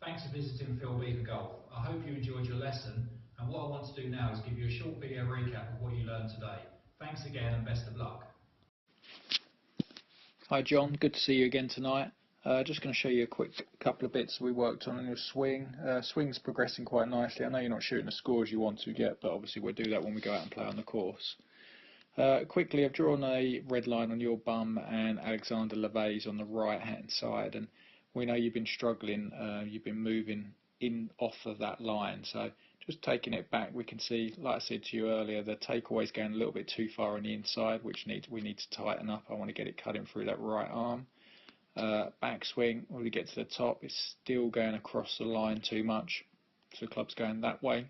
Thanks for visiting Beever Golf. I hope you enjoyed your lesson, and what I want to do now is give you a short video recap of what you learned today. Thanks again and best of luck. Hi John, good to see you again tonight. Just going to show you a quick couple of bits we worked on your swing. Swing's progressing quite nicely. I know you're not shooting the scores you want to get, but obviously we'll do that when we go out and play on the course. Quickly, I've drawn a red line on your bum and Alexander Levet's on the right hand side, and we know you've been struggling, you've been moving in off of that line, so just taking it back, we can see, like I said to you earlier, the takeaway's going a little bit too far on the inside, which we need to tighten up. I want to get it cutting through that right arm. Backswing, when we get to the top, it's still going across the line too much, so the club's going that way.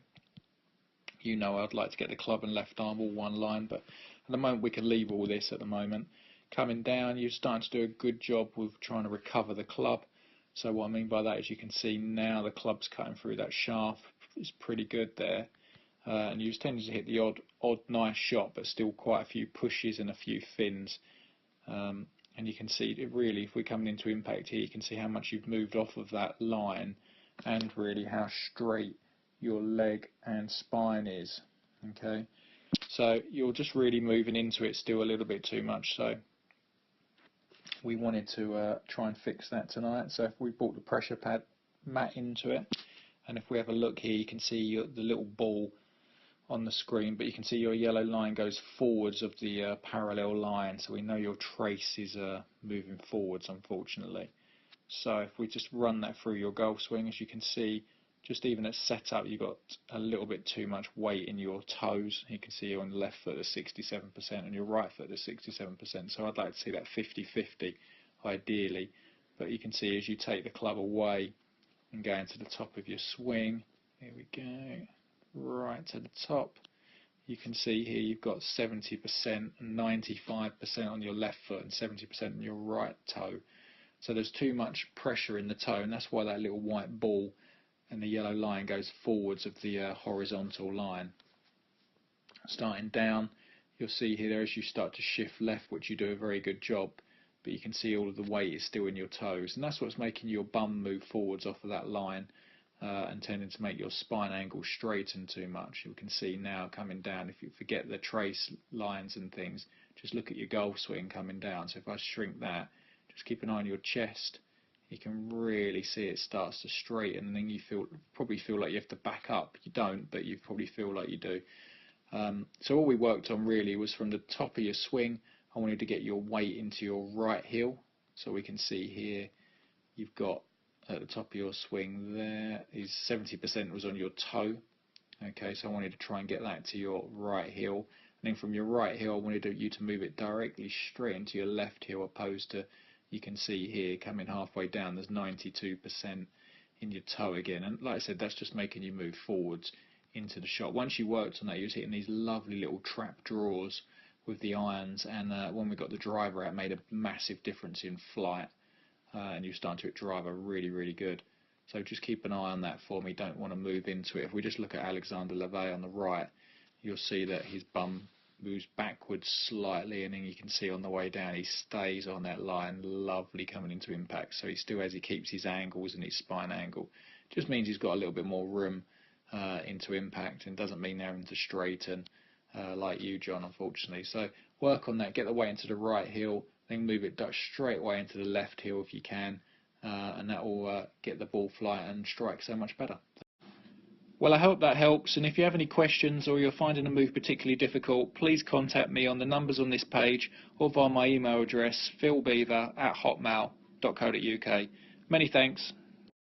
You know I'd like to get the club and left arm all one line, but at the moment we can leave all this at the moment. Coming down, you're starting to do a good job with trying to recover the club. So what I mean by that is you can see now the club's cutting through that shaft. It's pretty good there. And you're tending to hit the odd nice shot, but still quite a few pushes and a few fins. And you can see it really, if we're coming into impact here, you can see how much you've moved off of that line and really how straight your leg and spine is. Okay, so you're just really moving into it still a little bit too much, so we wanted to try and fix that tonight. So if we brought the pressure pad mat into it, and if we have a look here, you can see the little ball on the screen, but you can see your yellow line goes forwards of the parallel line, so we know your trace is moving forwards, unfortunately. So if we just run that through your golf swing, as you can see, just even at setup, you've got a little bit too much weight in your toes. You can see on the left foot at 67% and your right foot at 67%. So I'd like to see that 50-50 ideally. But you can see as you take the club away and go into the top of your swing, here we go, right to the top. You can see here you've got 70% and 95% on your left foot and 70% on your right toe. So there's too much pressure in the toe, and that's why that little white ball and the yellow line goes forwards of the horizontal line. Starting down, you'll see here as you start to shift left, which you do a very good job, but you can see all of the weight is still in your toes, and that's what's making your bum move forwards off of that line and tending to make your spine angle straighten too much. You can see now coming down, if you forget the trace lines and things, just look at your golf swing coming down. So if I shrink that, just keep an eye on your chest, you can really see it starts to straighten, and then you probably feel like you have to back up. You don't, but you probably feel like you do. So all we worked on really was from the top of your swing, I wanted to get your weight into your right heel. So we can see here you've got at the top of your swing there is 70% was on your toe. Okay, so I wanted to try and get that to your right heel, and then from your right heel I wanted you to move it directly straight into your left heel, opposed to, you can see here coming halfway down there's 92% in your toe again, and like I said, that's just making you move forwards into the shot. Once you worked on that, you was hitting these lovely little trap draws with the irons, and when we got the driver out, it made a massive difference in flight, and you're starting to hit driver really good. So just keep an eye on that for me, don't want to move into it. If we just look at Alexander Levet on the right, you'll see that his bum moves backwards slightly, and then you can see on the way down he stays on that line, lovely coming into impact. So he still, as he keeps his angles and his spine angle, just means he's got a little bit more room into impact, and doesn't mean they're having to straighten like you, John, unfortunately. So work on that, get the weight into the right heel, then move it straight away into the left heel if you can, and that will get the ball flight and strike so much better. Well, I hope that helps, and if you have any questions or you're finding a move particularly difficult, please contact me on the numbers on this page or via my email address philbeaver@hotmail.co.uk. Many thanks.